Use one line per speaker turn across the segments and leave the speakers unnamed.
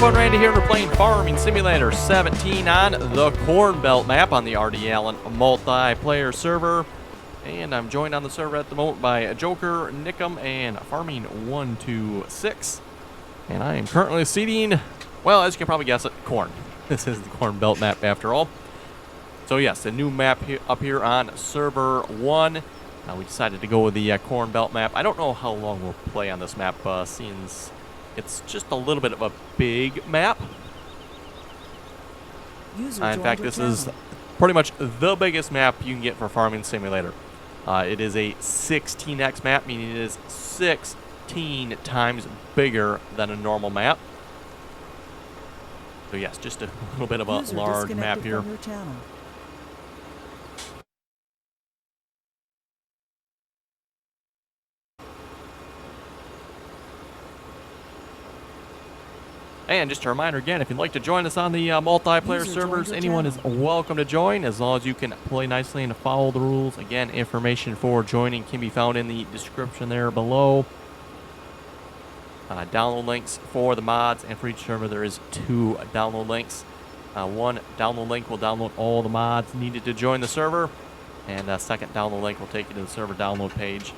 everyone, Randy here. We're playing Farming Simulator 17 on the Cornbelt map on the RDAllen multiplayer server. And I'm joined on the server at the moment by Joker, Nickum, and Farming126. And I am currently seeding, well, as you can probably guess it, corn. This is the Cornbelt map after all. So yes, a new map up here on server 1. We decided to go with the Cornbelt map. I don't know how long we'll play on this map, since it's just a little bit of a big map. In fact, this is pretty much the biggest map you can get for Farming Simulator. It is a 16x map, meaning it is 16 times bigger than a normal map. So yes, just a little bit of a large map here. And just a reminder again, if you'd like to join us on the multiplayer servers, anyone is welcome to join, as long as you can play nicely and follow the rules. Again, information for joining can be found in the description there below. Download links for the mods, and for each server there is 2 download links. One download link will download all the mods needed to join the server, and a second download link will take you to the server download page.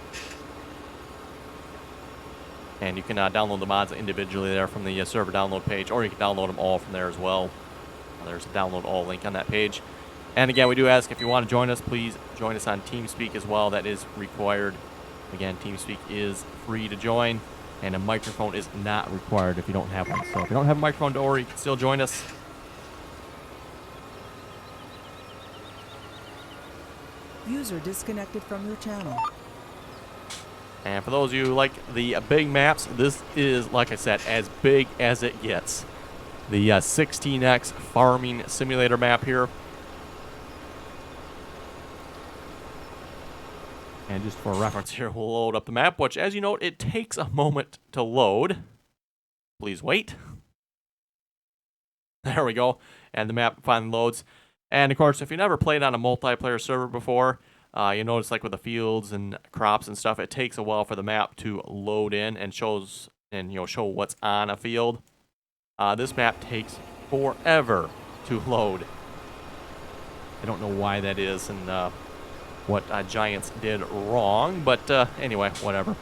And you can download the mods individually there from the server download page, or you can download them all from there as well. There's a download all link on that page. And again, we do ask, if you want to join us, please join us on TeamSpeak as well. That is required. Again, TeamSpeak is free to join, and a microphone is not required if you don't have one. So if you don't have a microphone, don't worry, you can still join us.
User disconnected from your channel.
And for those of you who like the big maps, this is, like I said, as big as it gets. The 16x Farming Simulator map here. And just for reference here, we'll load up the map, which, as you note, it takes a moment to load. Please wait. There we go. And the map finally loads. And of course, if you've never played on a multiplayer server before, you notice, like with the fields and crops and stuff, it takes a while for the map to load in and show what's on a field. This map takes forever to load. I don't know why that is and what Giants did wrong, but anyway, whatever.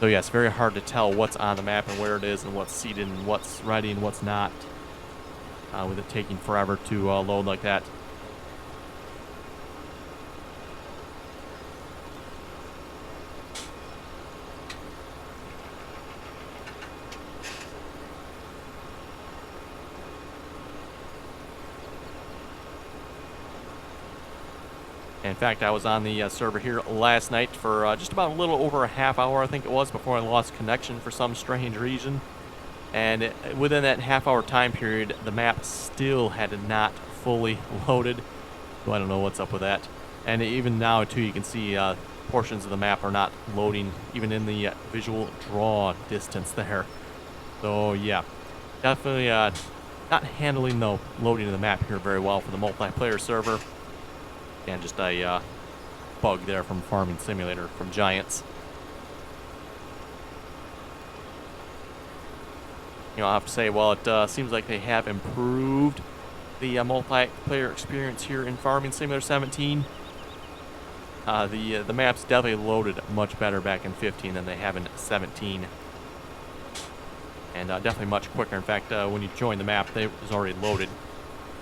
So yes, very hard to tell what's on the map and where it is and what's seeded and what's ready and what's not, with it taking forever to load like that. In fact, I was on the server here last night for just about a little over a half hour, I think it was, before I lost connection for some strange reason. And within that half-hour time period, the map still had not fully loaded. So I don't know what's up with that. And even now, too, you can see portions of the map are not loading, even in the visual draw distance there. So yeah, definitely not handling the loading of the map here very well for the multiplayer server. And just a bug there from Farming Simulator from Giants. I'll have to say, well, it seems like they have improved the multiplayer experience here in Farming Simulator 17. The maps definitely loaded much better back in 15 than they have in 17. And definitely much quicker. In fact, when you joined the map, it was already loaded.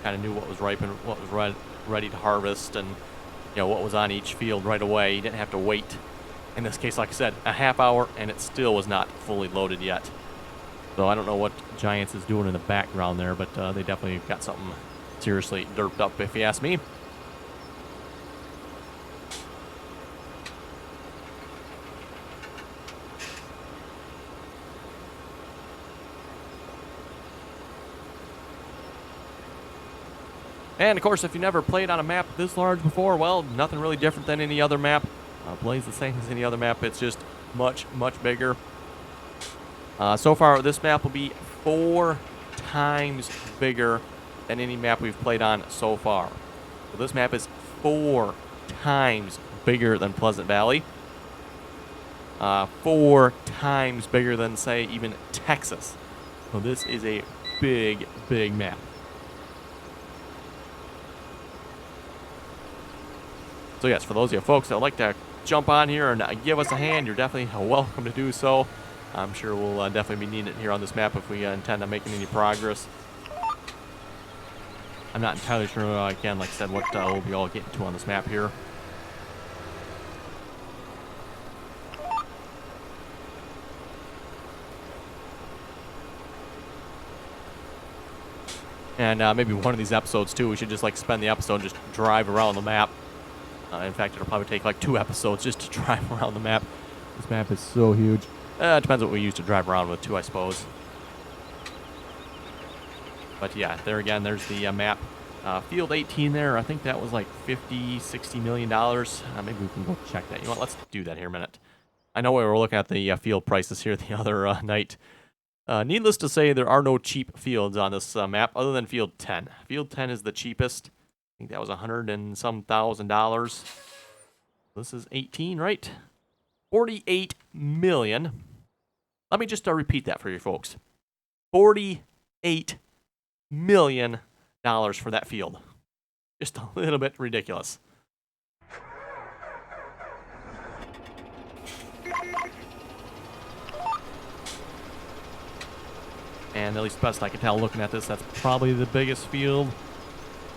Kind of knew what was ripe and what was ready to harvest, and what was on each field right away. You didn't have to wait. In this case, like I said, a half hour, and it still was not fully loaded yet. So I don't know what Giants is doing in the background there, but they definitely got something seriously derped up, if you ask me. And of course, if you never played on a map this large before, well, nothing really different than any other map. Plays the same as any other map. It's just much, much bigger. So far, this map will be 4 times bigger than any map we've played on so far. So this map is 4 times bigger than Pleasant Valley. 4 times bigger than, say, even Texas. So this is a big, big map. So yes, for those of you folks that would like to jump on here and give us a hand, you're definitely welcome to do so. I'm sure we'll definitely be needing it here on this map if we intend on making any progress. I'm not entirely sure, again, like I said, what we'll be all getting to on this map here. And maybe one of these episodes, too, we should just, like, spend the episode just drive around the map. In fact, it'll probably take, like, 2 episodes just to drive around the map. This map is so huge. It depends what we use to drive around with, too, I suppose. But, yeah, there again, there's the map. Field 18 there, I think that was, like, $50–60 million. Maybe we can go check that. You know what, let's do that here a minute. I know we were looking at the field prices here the other night. Needless to say, there are no cheap fields on this map other than Field 10. Field 10 is the cheapest. I think that was $100 and some thousand. This is 18, right? 48 million. Let me just repeat that for you folks. $48 million for that field. Just a little bit ridiculous. And at least best I can tell looking at this, that's probably the biggest field.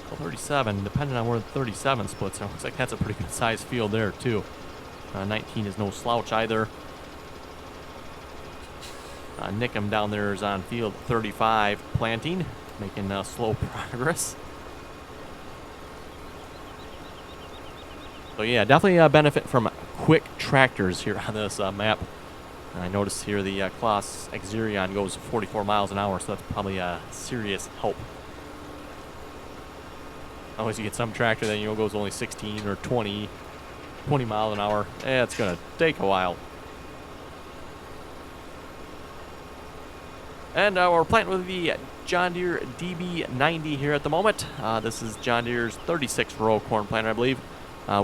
Well, 37, depending on where the 37 splits. It looks like that's a pretty good sized field there, too. 19 is no slouch either. Nickham down there is on field 35, planting, making slow progress. So yeah, definitely benefit from quick tractors here on this map. I noticed here the Claas Exerion goes 44 miles an hour, so that's probably a serious help. Unless you get some tractor that, you know, goes only 16 or 20 miles an hour. It's going to take a while. And we're planting with the John Deere DB90 here at the moment. This is John Deere's 36-row corn planter, I believe.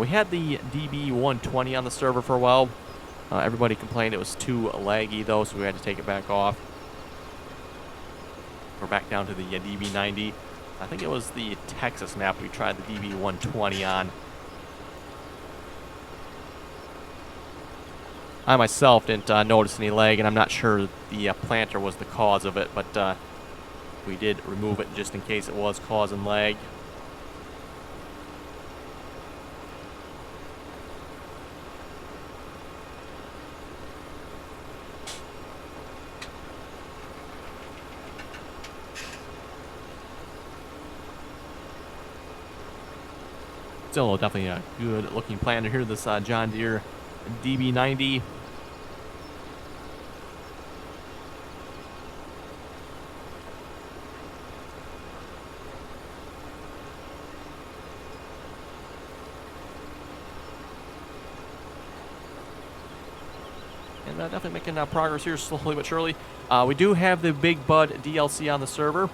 We had the DB120 on the server for a while. Everybody complained it was too laggy, though, so we had to take it back off. We're back down to the DB90. I think it was the Texas map we tried the DB120 on. I myself didn't notice any lag, and I'm not sure the planter was the cause of it, but we did remove it just in case it was causing lag. Still definitely a good looking planter here, this John Deere DB90. And definitely making progress here slowly but surely. We do have the Big Bud DLC on the server.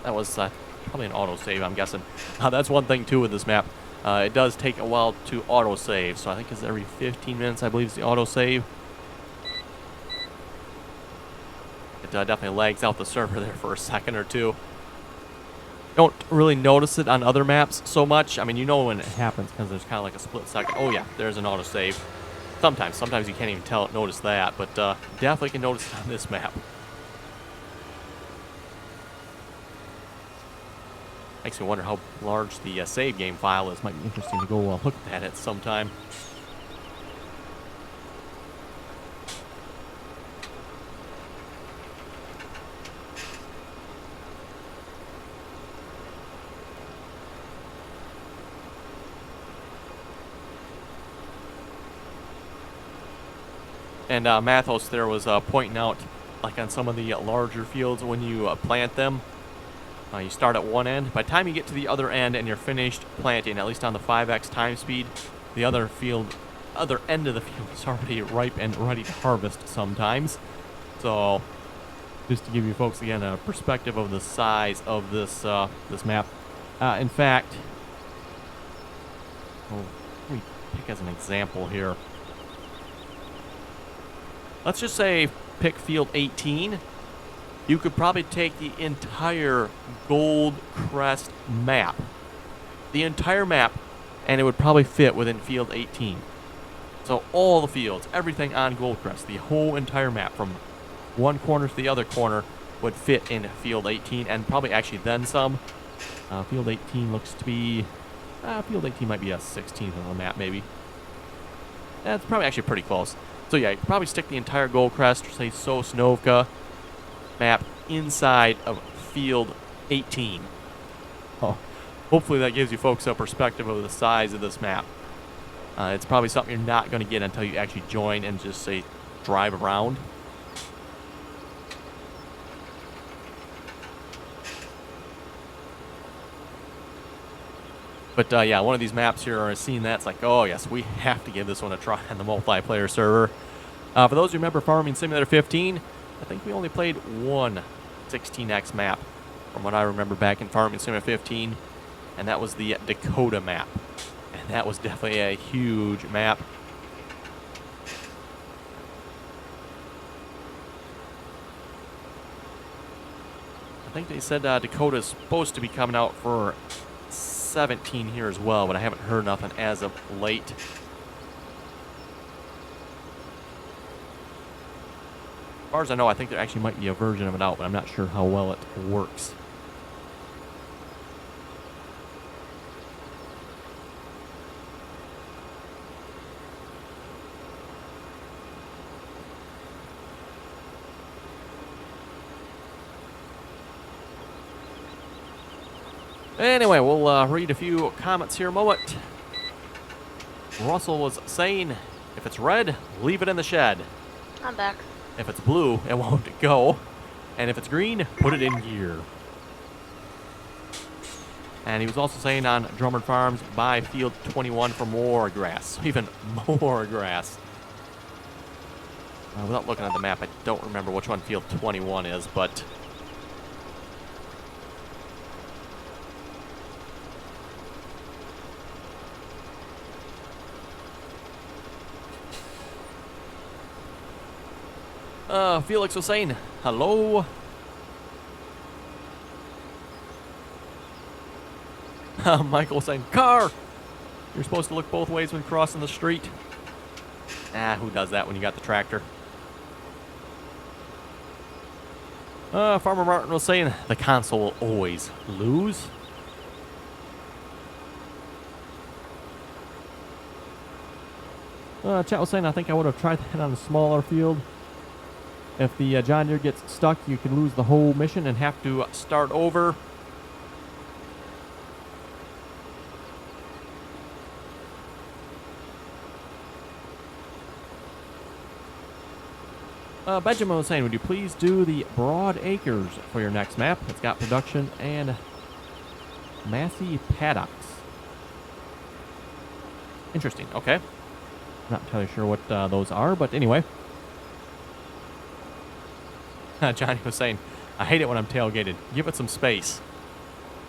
That was probably an autosave, I'm guessing. That's one thing, too, with this map. It does take a while to autosave, so I think it's every 15 minutes, I believe, is the autosave. It definitely lags out the server there for a second or two. Don't really notice it on other maps so much. I mean, you know when it happens, because there's kind of like a split second. Oh, yeah, there's an autosave. Sometimes you can't even notice that, but definitely can notice it on this map. Makes me wonder how large the save game file is. Might be interesting to go look at that at some time. And Mathos there was pointing out, like on some of the larger fields, when you plant them, you start at one end. By the time you get to the other end and you're finished planting, at least on the 5x time speed, the other end of the field is already ripe and ready to harvest sometimes. So, just to give you folks again a perspective of the size of this this map. In fact, let me pick as an example here. Let's just say pick field 18, you could probably take the entire Gold Crest map. The entire map, and it would probably fit within field 18. So all the fields, everything on Gold Crest, the whole entire map from one corner to the other corner would fit in field 18, and probably actually then some. Field 18 looks to be... field 18 might be a 16th on the map, maybe. That's probably actually pretty close. So yeah, you could probably stick the entire Gold Crest, or say Sosnovka map inside of field 18. Oh, hopefully that gives you folks a perspective of the size of this map. It's probably something you're not going to get until you actually join and just say drive around. But yeah, one of these maps here, I've seen that, it's like, oh yes, we have to give this one a try on the multiplayer server. For those who remember Farming Simulator 15, I think we only played one 16x map from what I remember back in Farming Simulator 15, and that was the Dakota map. And that was definitely a huge map. I think they said Dakota's supposed to be coming out for 17 here as well, but I haven't heard nothing as of late. As far as I know, I think there actually might be a version of it out, but I'm not sure how well it works. Anyway, we'll read a few comments here a moment. Russell was saying, if it's red, leave it in the shed.
I'm back.
If it's blue, it won't go. And if it's green, put it in gear. And he was also saying on Drummond Farms, buy field 21 for more grass. Even more grass. Without looking at the map, I don't remember which one field 21 is, but... Felix was saying, hello. Michael was saying, car! You're supposed to look both ways when crossing the street. Who does that when you got the tractor? Farmer Martin was saying, the console will always lose. Chat was saying, I think I would have tried that on a smaller field. If the John Deere gets stuck, you can lose the whole mission and have to start over. Benjamin was saying, would you please do the Broad Acres for your next map? It's got production and Massey paddocks. Interesting, okay. Not entirely sure what those are, but anyway. Johnny was saying, I hate it when I'm tailgated. Give it some space.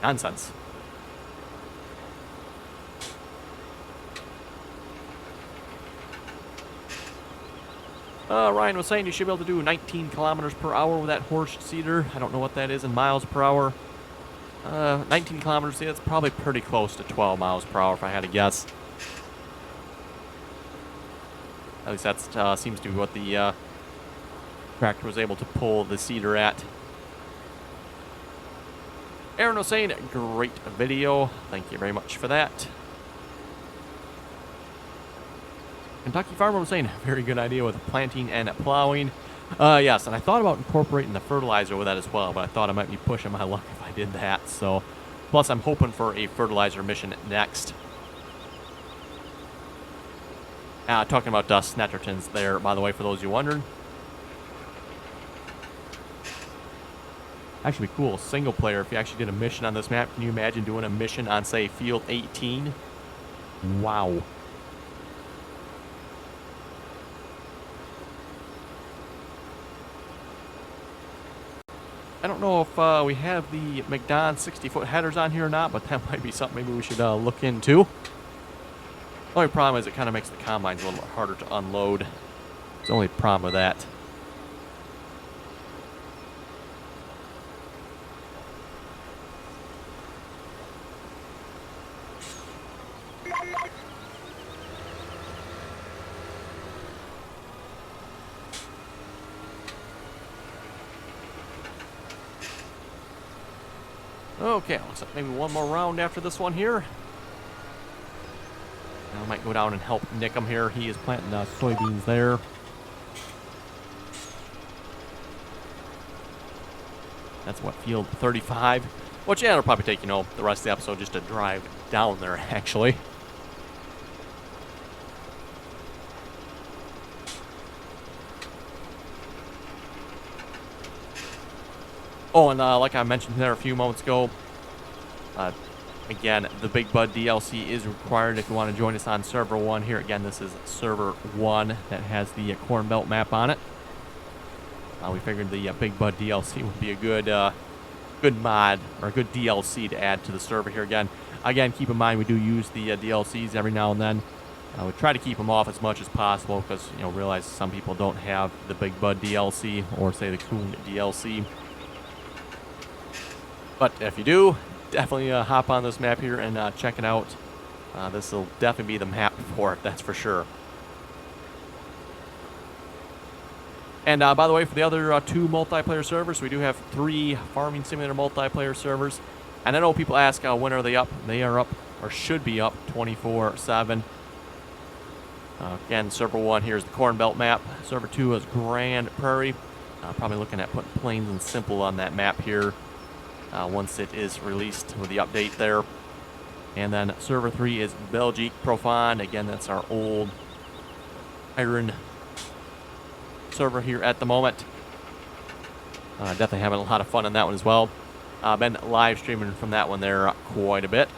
Nonsense. Ryan was saying you should be able to do 19 kilometers per hour with that horse seeder. I don't know what that is in miles per hour. 19 kilometers, that's probably pretty close to 12 miles per hour if I had to guess. At least that seems to be what the tractor was able to pull the seeder at. Aaron was saying, great video. Thank you very much for that. Kentucky Farmer was saying, very good idea with planting and plowing. Yes, and I thought about incorporating the fertilizer with that as well, but I thought I might be pushing my luck if I did that. So, plus I'm hoping for a fertilizer mission next. Talking about Snettertons there, by the way, for those of you wondering. Actually be cool, single player, if you actually did a mission on this map. Can you imagine doing a mission on, say, field 18? Wow. I don't know if we have the McDon 60-foot headers on here or not, but that might be something maybe we should look into. The only problem is it kind of makes the combines a little bit harder to unload. It's the only problem with that. Okay, looks like maybe one more round after this one here. I might go down and help Nick him here. He is planting soybeans there. That's what, field 35? Which, yeah, it'll probably take, the rest of the episode just to drive down there, actually. Oh, and like I mentioned there a few moments ago, again, the Big Bud DLC is required if you want to join us on Server 1 here. Again, this is Server 1 that has the Cornbelt map on it. We figured the Big Bud DLC would be a good mod, or a good DLC to add to the server here. Again, keep in mind we do use the DLCs every now and then. We try to keep them off as much as possible because, realize some people don't have the Big Bud DLC or, say, the Coon DLC. But if you do, definitely hop on this map here and check it out. This will definitely be the map for it, that's for sure. And by the way, for the other 2 multiplayer servers, we do have 3 Farming Simulator multiplayer servers. And I know people ask, when are they up? They are up, or should be up, 24/7. Again, Server 1 here is the Cornbelt map. Server 2 is Grand Prairie. Probably looking at putting Plains and Simple on that map here. Once it is released with the update there. And then Server 3 is Belgique Profond. Again, that's our old Iron server here at the moment. Definitely having a lot of fun on that one as well. Been live streaming from that one there quite a bit.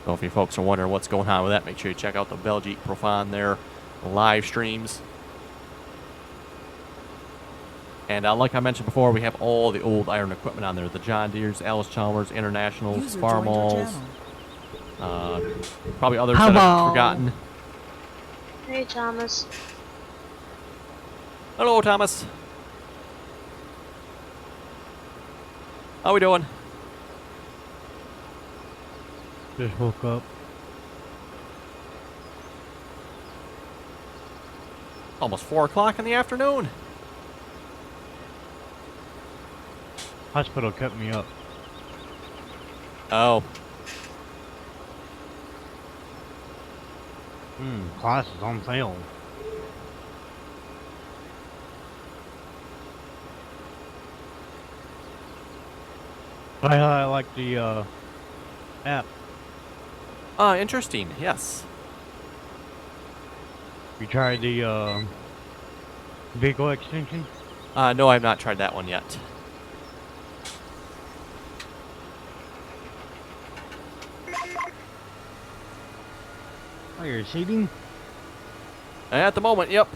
So if you folks are wondering what's going on with that, make sure you check out the Belgique Profond there live streams. And like I mentioned before, we have all the old Iron equipment on there. The John Deere's, Alice Chalmers, Internationals, Farmalls. Probably others that I've forgotten.
Hey, Thomas.
Hello, Thomas. How we doing?
Just woke up.
Almost 4 o'clock in the afternoon.
Hospital kept me up.
Oh.
Class is on sale. I like the app.
Interesting. Yes.
You tried the vehicle extension?
No, I've not tried that one yet.
Oh, you're seating?
At the moment, yep.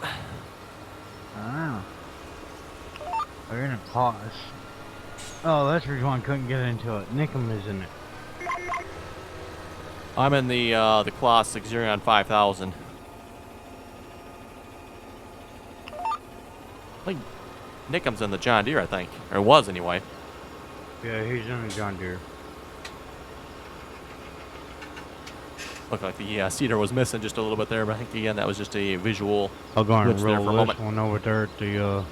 Oh. We're in a class. Oh, that's the reason why I couldn't get into it. Nickum is in it.
I'm in the classic Xerion 5000. I think Nickum's in the John Deere, I think. Or was, anyway.
Yeah, he's in the John Deere.
Looked like the cedar was missing just a little bit there, but I think, again, that was just a visual
I'll go and
glitch there for a
roll
moment.
this one over there at the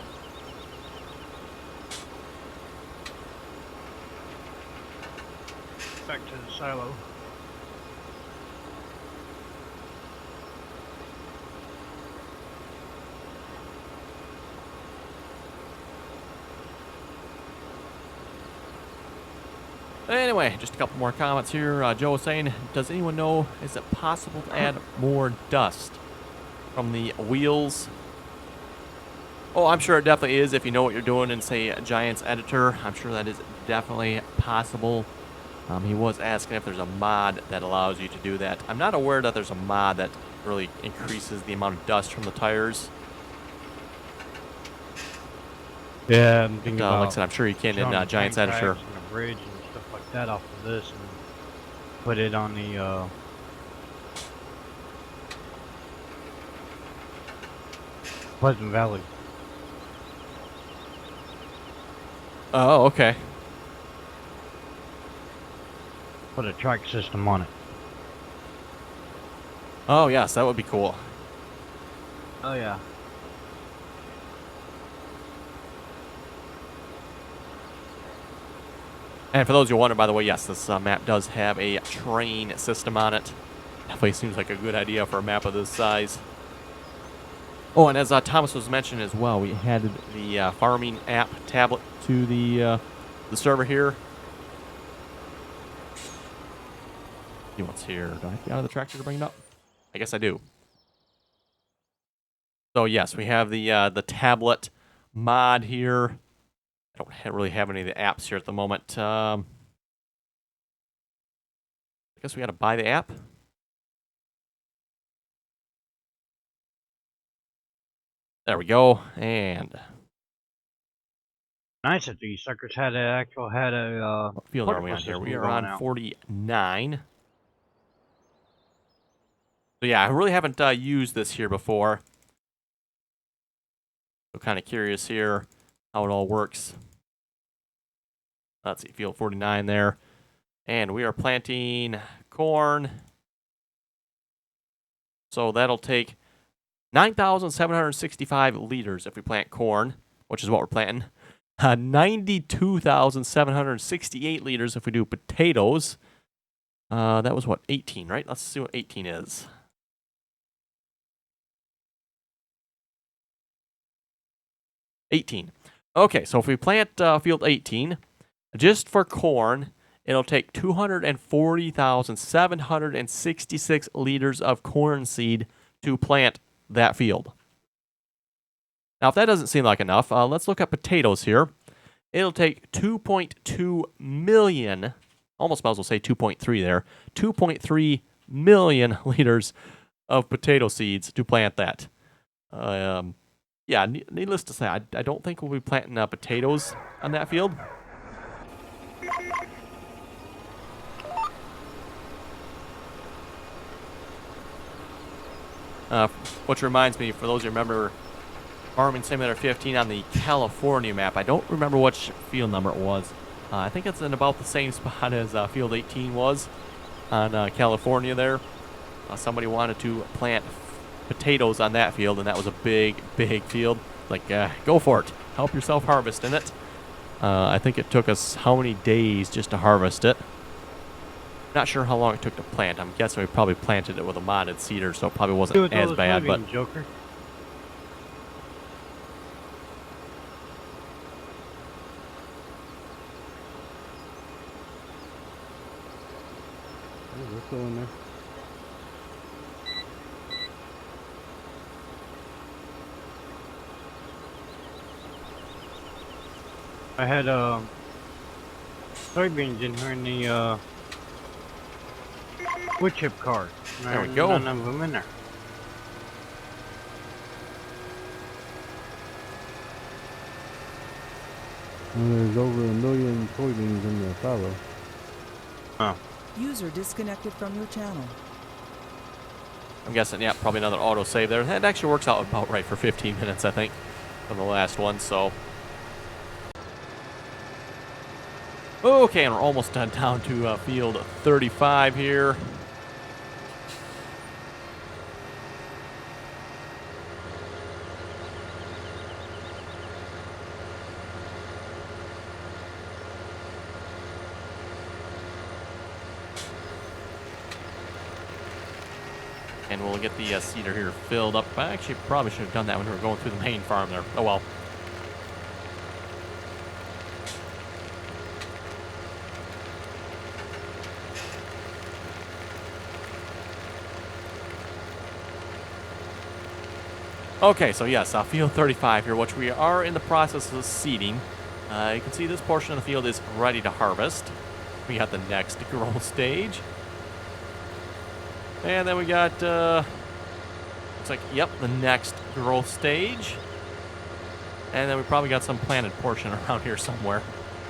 back to the silo.
Anyway, just a couple more comments here. Joe was saying, does anyone know, is it possible to add more dust from the wheels? Oh, I'm sure it definitely is if you know what you're doing in, say, Giants Editor. I'm sure that is definitely possible. He was asking if there's a mod that allows you to do that. I'm not aware that there's a mod that really increases the amount of dust from the tires.
Yeah, I'm thinking
Like
about
I said, I'm sure you can in
showing the
Giants
tank
Editor.
tracks and the bridge and stuff like that off of this and put it on the Pleasant Valley.
Oh, okay.
Put a track system on it.
Oh, yes, that would be cool.
Oh yeah.
And for those who wonder, by the way, yes, this map does have a train system on it. Definitely seems like a good idea for a map of this size. Oh, and as Thomas was mentioning as well, we added the farming app tablet to the server here. See what's here. Do I have to get out of the tractor to bring it up? I guess I do. So yes, we have the tablet mod here. I don't really have any of the apps here at the moment. I guess we got to buy the app. There we go. And
Nice that these suckers had a
what field are we on here? We are on 49. So yeah, I really haven't used this here before. So kind of curious here how it all works. Let's see, field 49 there. And we are planting corn. So that'll take 9,765 liters if we plant corn, which is what we're planting. 92,768 liters if we do potatoes. That was what, 18, right? Let's see what 18 is. 18. Okay, so if we plant field 18, just for corn, it'll take 240,766 liters of corn seed to plant that field. Now, if that doesn't seem like enough, let's look at potatoes here. It'll take 2.2 million, almost might as well say 2.3 there, 2.3 million liters of potato seeds to plant that. Yeah, needless to say, I don't think we'll be planting potatoes on that field. Which reminds me, for those who remember Farming Simulator 15 on the California map, I don't remember which field number it was. I think it's in about the same spot as field 18 was on California there. Somebody wanted to plant potatoes on that field, and that was a big, big field. Like, go for it. Help yourself harvest in it. I think it took us how many days just to harvest it. Not sure how long it took to plant. I'm guessing we probably planted it with a modded seeder, so it probably wasn't as bad. But
Joker.
We're still in there.
I had soybeans in here in the wood chip cart.
There we go.
None of them in there.
And there's over 1 million soybeans in the silo.
Oh.
User disconnected from your channel.
I'm guessing, yeah, probably another auto save there. That actually works out about right for 15 minutes, I think, from the last one. So, okay, and we're almost down to field 35 here. And we'll get the seeder here filled up. I actually probably should have done that when we were going through the main farm there. Oh well. Okay, so yes, field 35 here, which we are in the process of seeding. You can see this portion of the field is ready to harvest. We got the next growth stage. And then we got, looks like, yep, the next growth stage. And then we probably got some planted portion around here somewhere.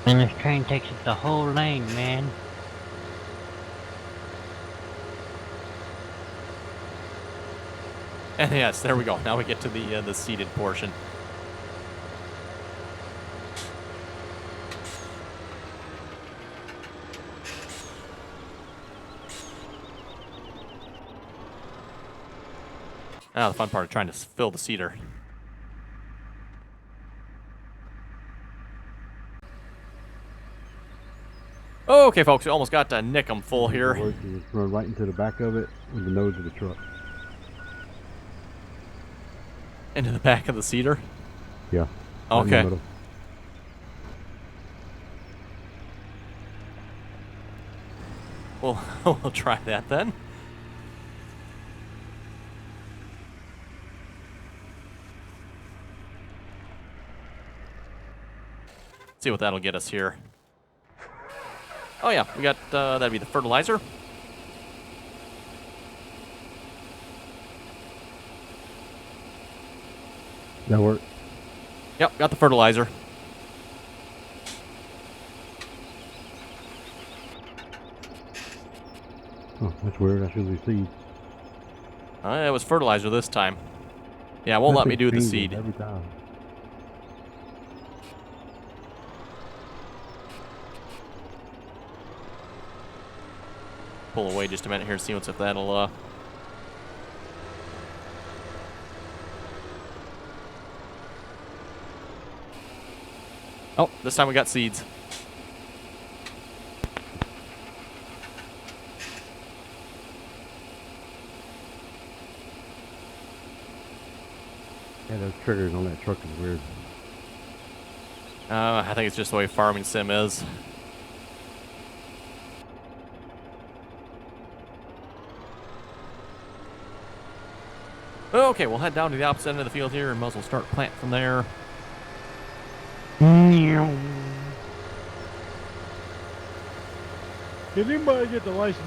And this train takes up the whole lane, man.
And yes, there we go. Now we get to the seeded portion. Now the fun part of trying to fill the seeder. Okay, folks, we almost got to nick 'em full here.
Just run right into the back of it with the nose of the truck.
Into the back of the cedar.
Yeah. Right in the
Okay.
middle.
Well, we'll try that then. See what that'll get us here. Oh yeah, we got, that'd be the fertilizer.
That work?
Yep, got the fertilizer.
Oh, that's weird. That's usually seed.
It was fertilizer this time. Yeah, it won't let me do the
Changes
seed.
every time.
Pull away just a minute here, see what's if that'll, Oh, this time we got seeds.
Yeah, those triggers on that truck is weird.
I think it's just the way Farming Sim is. Okay, we'll head down to the opposite end of the field here and might as well start planting from there.
Did anybody get the license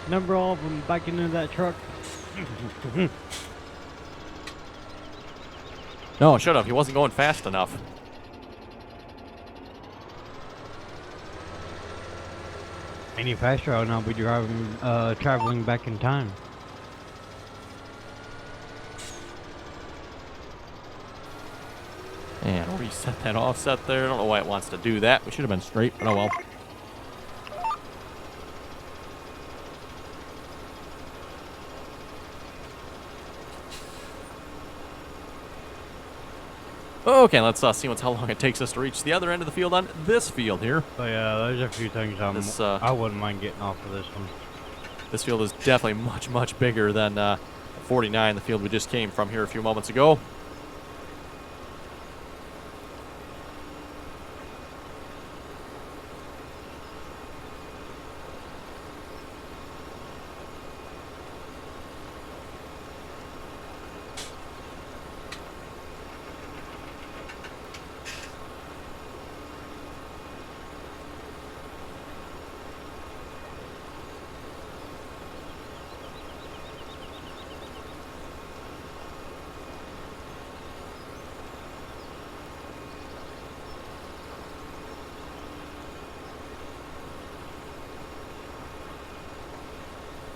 number off and back into that truck?
No, should have. He wasn't going fast enough.
Any faster, I'll not be driving, traveling back in time.
And reset that offset there. I don't know why it wants to do that. We should have been straight, but oh well. Okay, let's see how long it takes us to reach the other end of the field on this field here.
So yeah, there's a few things I wouldn't mind getting off of this one.
This field is definitely much, much bigger than 49, the field we just came from here a few moments ago.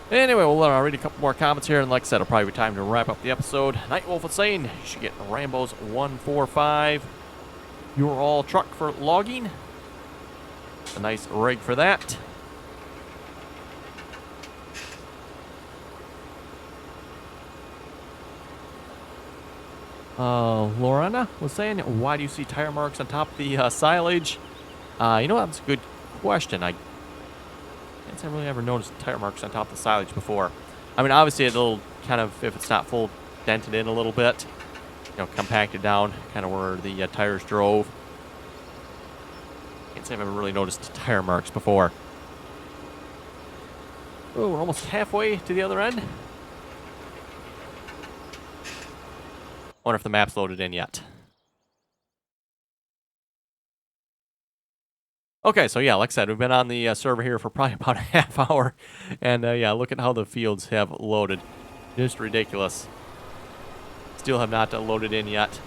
Anyway, we'll read a couple more comments here, and like I said, it'll probably be time to wrap up the episode. Nightwolf was saying you should get Rambo's 145. You're all truck for logging. A nice rig for that. Lorena was saying, why do you see tire marks on top of the silage? You know, that's a good question. I can't say I've really ever noticed tire marks on top of the silage before. I mean, obviously it'll kind of, if it's not full, dented in a little bit. You know, compacted down, kind of where the tires drove. Can't say I've ever really noticed tire marks before. Oh, we're almost halfway to the other end. Wonder if the map's loaded in yet. Okay, so yeah, like I said, we've been on the server here for probably about a half hour. And yeah, look at how the fields have loaded. Just ridiculous. Still have not loaded in yet.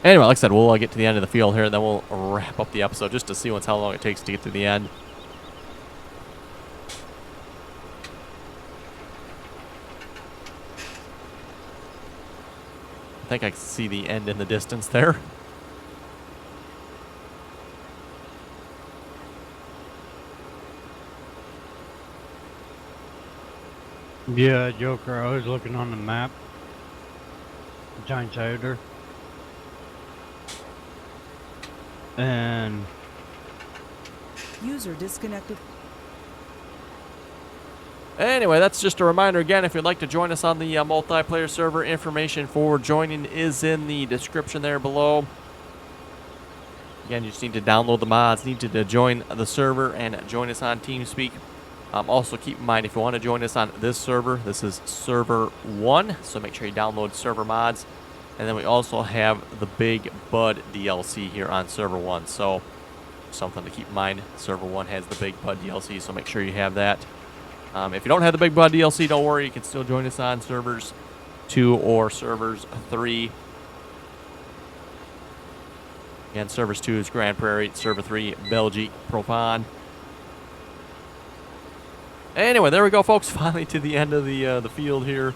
Anyway, like I said, we'll get to the end of the field here, and then we'll wrap up the episode just to see how long it takes to get to the end. I think I can see the end in the distance there.
Yeah, Joker, I was looking on the map. Giant Cider. And
User disconnected.
Anyway, that's just a reminder again. If you'd like to join us on the multiplayer server, information for joining is in the description there below. Again, you just need to download the mods, need to join the server, and join us on TeamSpeak. Also, keep in mind, if you want to join us on this server, this is Server 1, so make sure you download server mods. And then we also have the Big Bud DLC here on Server 1, so something to keep in mind. Server 1 has the Big Bud DLC, so make sure you have that. If you don't have the Big Bud DLC, don't worry. You can still join us on Servers 2 or Servers 3. Again, Servers 2 is Grand Prairie, Server 3, Belgique, Profond. Anyway, there we go, folks. Finally to the end of the field here.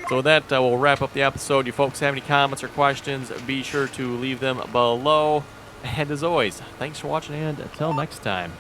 So with that, we'll wrap up the episode. You folks have any comments or questions, be sure to leave them below. And as always, thanks for watching, and until next time.